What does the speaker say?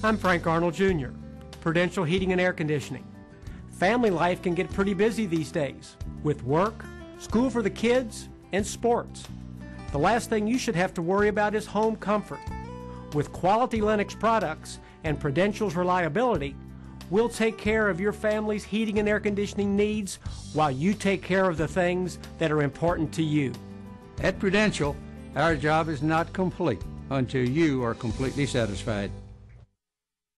I'm Frank Arnold Jr., Prudential Heating and Air Conditioning. Family life can get pretty busy these days with work, school for the kids, and sports. The last thing you should have to worry about is home comfort. With quality Lennox products and Prudential's reliability, we'll take care of your family's heating and air conditioning needs while you take care of the things that are important to you. At Prudential, our job is not complete until you are completely satisfied.